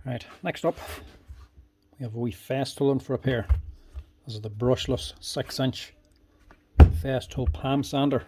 Right, next up we have a wee Festool for repair. This is the brushless 6-inch Festool palm sander.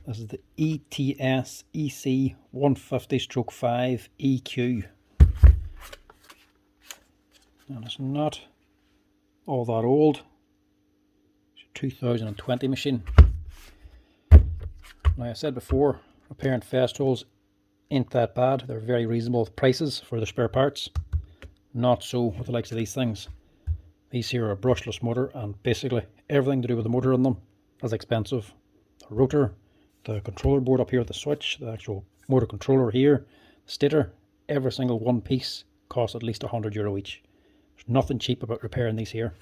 This is the EST CE 150/5 EQ. And it's not all that old. It's a 2020 machine. Now, I said before, repairing Festools ain't that bad. They're very reasonable prices for the spare parts. Not so with the likes of these things. These here are a brushless motor, and basically everything to do with the motor in them is expensive. The rotor, the controller board up here, the switch, the actual motor controller here, the stator, every single one piece costs at least €100 each. There's nothing cheap about repairing these here.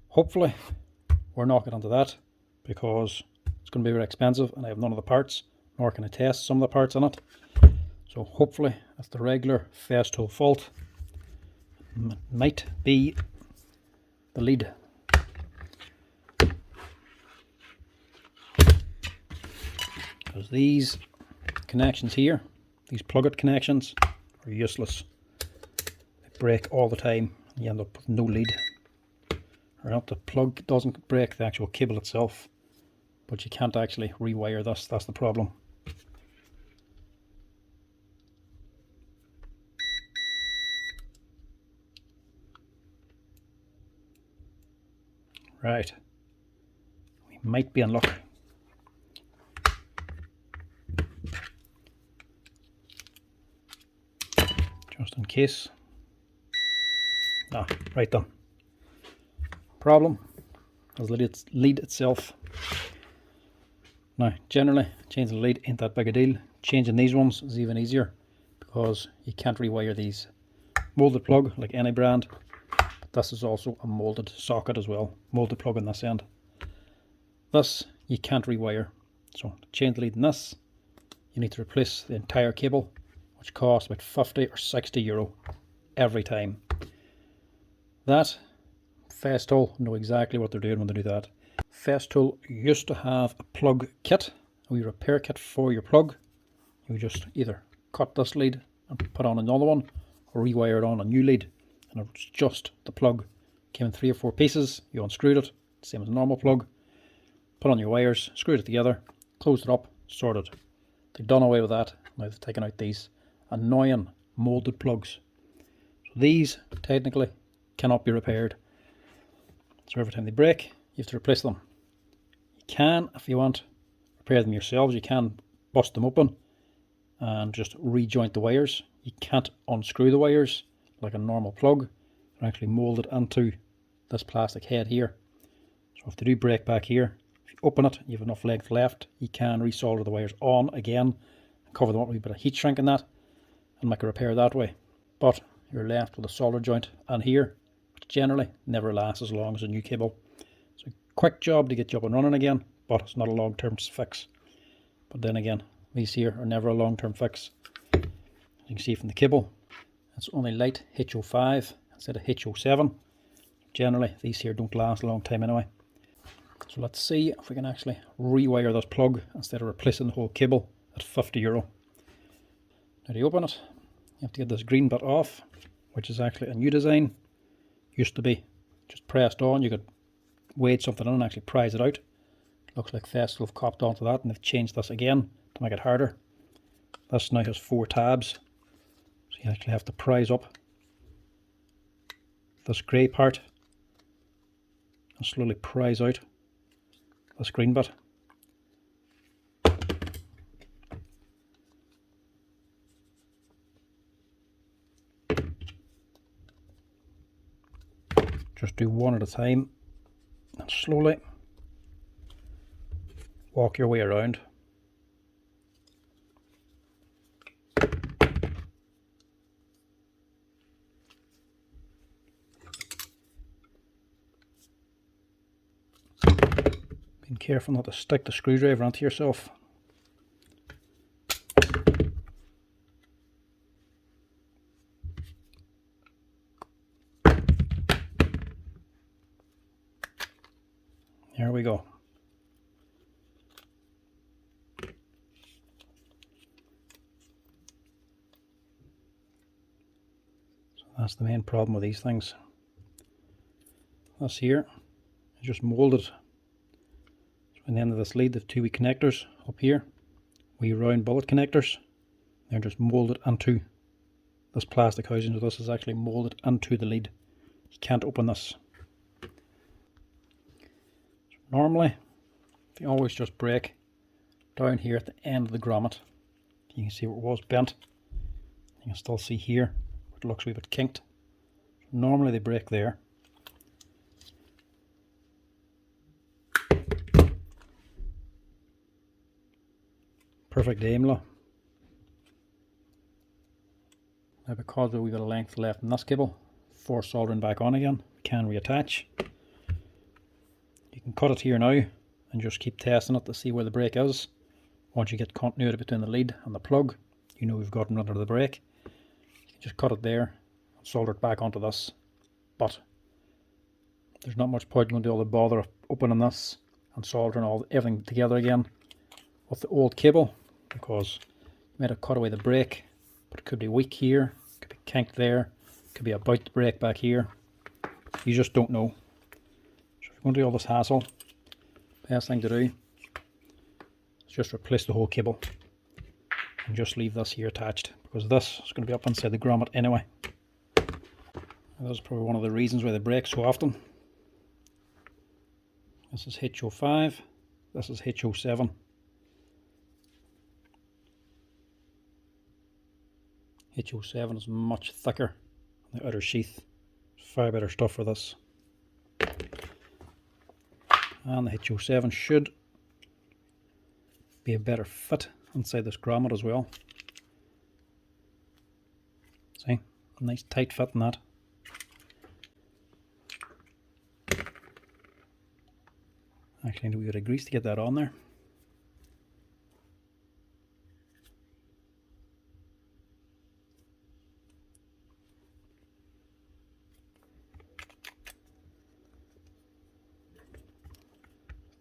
Hopefully we're not getting into that, because it's going to be very expensive and I have none of the parts, nor can I test some of the parts in it. So hopefully that's the regular Festool fault. It might be the lead. Because these connections here, these plug-it connections, are useless. They break all the time and you end up with no lead. Or not, the plug doesn't break, the actual cable itself. But you can't actually rewire this, that's the problem. Right, we might be in luck. Just in case. Ah, right done. Problem is the lead itself. Now, generally, changing the lead ain't that big a deal. Changing these ones is even easier, because you can't rewire these. Molded plug, like any brand, but this is also a molded socket as well. Molded plug on this end. This you can't rewire. So to change the lead in this, you need to replace the entire cable, which costs about 50 or 60 euro every time. That, Festool know exactly what they're doing when they do that. Festool used to have a plug kit, a wee repair kit for your plug. You just either cut this lead and put on another one, or rewire it on a new lead, and it was just the plug. Came in 3 or 4 pieces. You unscrewed it, same as a normal plug, put on your wires, screwed it together, closed it up, sorted. They've done away with that. Now they've taken out these annoying molded plugs. So these technically cannot be repaired. So every time they break, you have to replace them. You can, if you want, repair them yourselves. You can bust them open and just rejoint the wires. You can't unscrew the wires like a normal plug. They're actually molded into this plastic head here. So if they do break back here, if you open it, you have enough length left, you can resolder the wires on again and cover them up with a bit of heat shrink in that and make a repair that way. But you're left with a solder joint and here, which generally never lasts as long as a new cable. It's a quick job to get you up and running again, but it's not a long-term fix. But then again, these here are never a long-term fix. As you can see from the cable, it's only light HO5 instead of HO7. Generally, these here don't last a long time anyway. So let's see if we can actually rewire this plug instead of replacing the whole cable at 50 euro. Now to open it, you have to get this green bit off, which is actually a new design. Used to be just pressed on, you could wade something in and actually prise it out. Looks like Festool have copped onto that and they've changed this again to make it harder. This now has 4 tabs, so you actually have to prise up this grey part and slowly prise out this green bit. Just do one at a time and slowly walk your way around. Being careful not to stick the screwdriver onto yourself. There we go. That's the main problem with these things. This here is just moulded. So at the end of this lead, the 2 wee connectors up here, wee round bullet connectors, they're just moulded into this plastic housing. So this is actually moulded into the lead. You can't open this. So normally, if you always just break down here at the end of the grommet, you can see where it was bent. You can still see here where it looks a wee bit kinked. So normally they break there. Perfect aim law. Now because we've got a length left in this cable, for soldering back on again, we can reattach. You can cut it here now and just keep testing it to see where the break is. Once you get continuity between the lead and the plug, you know we've gotten rid of the break. You can just cut it there and solder it back onto this. But there's not much point going to do all the bother of opening this and soldering everything together again with the old cable, because you might have cut away the break, but it could be weak here, could be kinked there, could be about to break back here. You just don't know. So if you're going to do all this hassle, best thing to do is just replace the whole cable and just leave this here attached, because this is going to be up inside the grommet anyway. And that's probably one of the reasons why they break so often. This is HO5, this is HO7. HO7 is much thicker than the outer sheath. Far better stuff for this. And the HO7 should be a better fit inside this grommet as well. See, a nice tight fit in that. Actually, we got a grease to get that on there.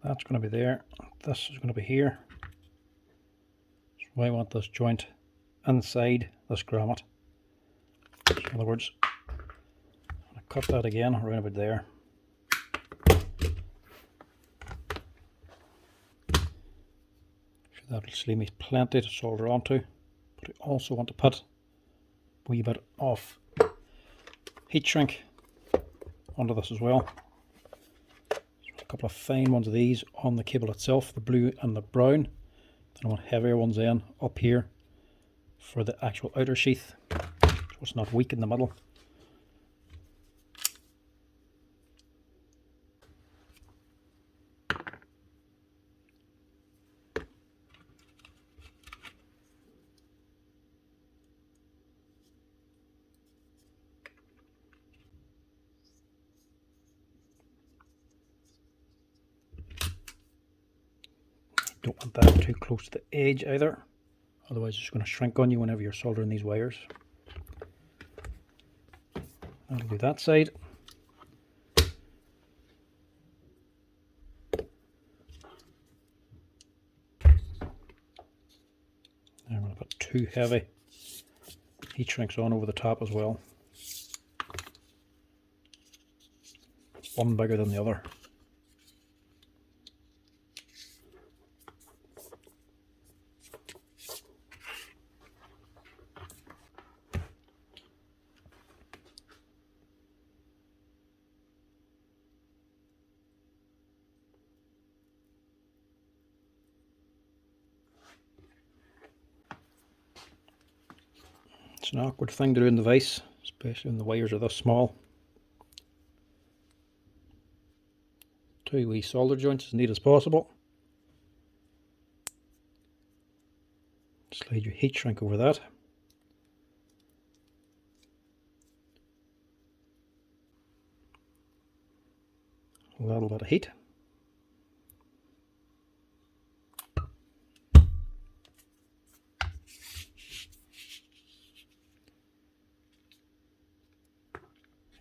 That's going to be there. This is going to be here. So I want this joint inside this grommet. So in other words, I'm going to cut that again around about there. That will leave me plenty to solder onto, but I also want to put a wee bit of heat shrink onto this as well. So a couple of fine ones of these on the cable itself, the blue and the brown. Then I want heavier ones in up here for the actual outer sheath, so it's not weak in the middle. Don't want that too close to the edge either, otherwise it's going to shrink on you whenever you're soldering these wires. That'll do that side. I'm going to put 2 heavy heat shrinks on over the top as well. One bigger than the other. It's an awkward thing to do in the vise, especially when the wires are this small. 2 wee solder joints as neat as possible. Slide your heat shrink over that. A little bit of heat.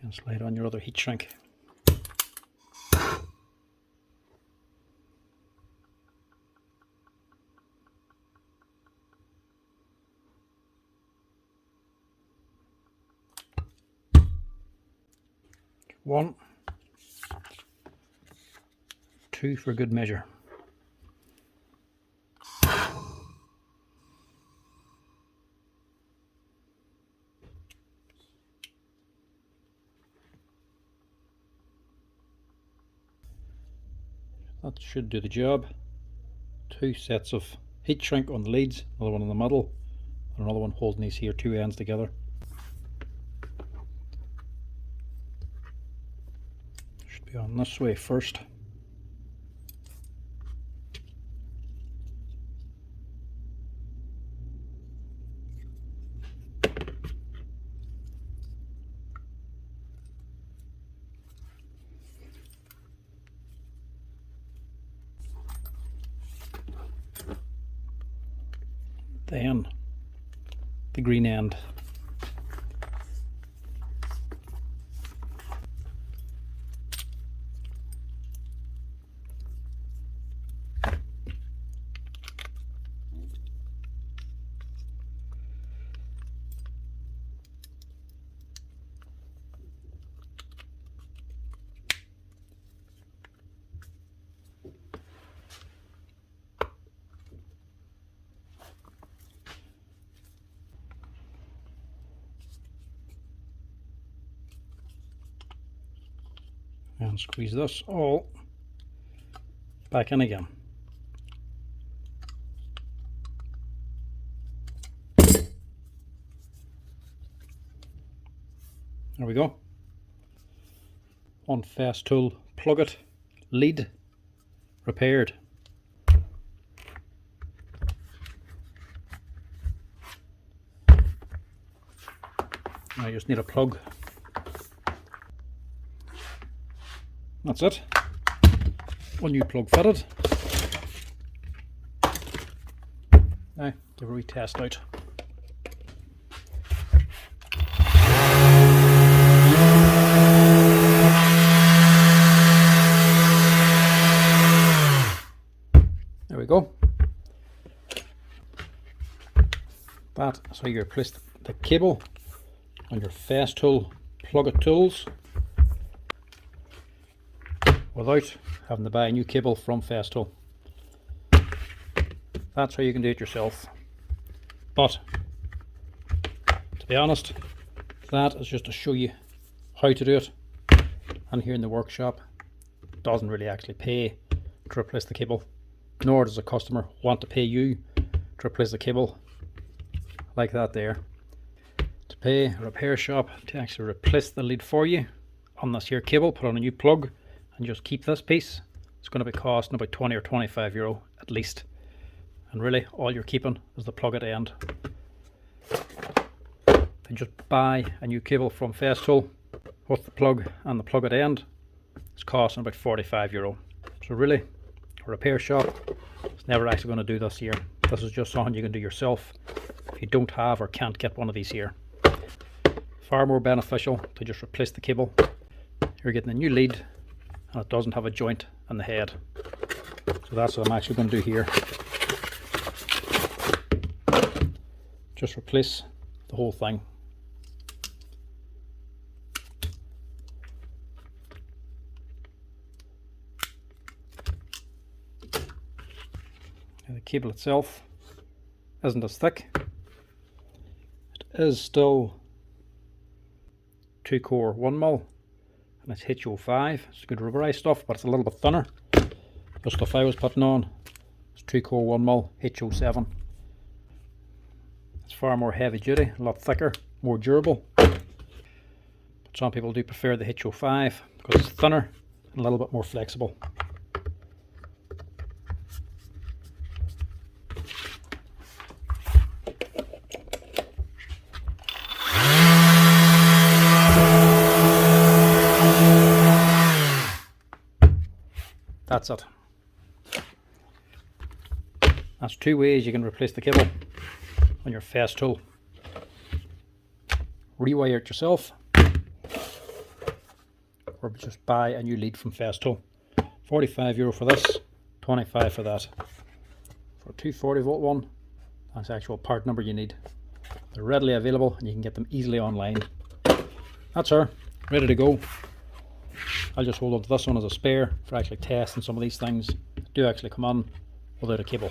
And slide on your other heat shrink. 1, 2 for good measure. That should do the job. 2 sets of heat shrink on the leads, another one in the middle, and another one holding these here 2 ends together. Should be on this way first. Then the green end. And squeeze this all back in again. There we go. One Festool Plug-it lead repaired. I just need a plug. That's it. One new plug fitted. Now give a wee test out. There we go. That is how you replace the cable on your Festool Plug-it tools without having to buy a new cable from Festool. That's how you can do it yourself. But to be honest, that is just to show you how to do it. And here in the workshop, it doesn't really actually pay to replace the cable, nor does a customer want to pay you to replace the cable like that there. To pay a repair shop to actually replace the lead for you on this here cable, put on a new plug, and just keep this piece, it's going to be costing about 20 or 25 euro at least. And really all you're keeping is the plug at end. Then just buy a new cable from Festool with the plug and the plug at end. It's costing about 45 euro. So really, a repair shop is never actually going to do this here. This is just something you can do yourself if you don't have or can't get one of these here. Far more beneficial to just replace the cable. You're getting a new lead and it doesn't have a joint in the head. So that's what I'm actually going to do here. Just replace the whole thing. And the cable itself isn't as thick. It is still 2-core 1mm. And it's HO5, it's good rubberized stuff, but it's a little bit thinner. The stuff I was putting on is 2-core 1mm HO7. It's far more heavy duty, a lot thicker, more durable. But some people do prefer the HO5 because it's thinner and a little bit more flexible. That's it. That's 2 ways you can replace the cable on your Festool. Rewire it yourself, or just buy a new lead from Festool. 45 euro for this, 25 for that. For a 240 volt one, that's the actual part number you need. They're readily available and you can get them easily online. That's her, ready to go. I'll just hold on to this one as a spare for actually testing some of these things do actually come on without a cable.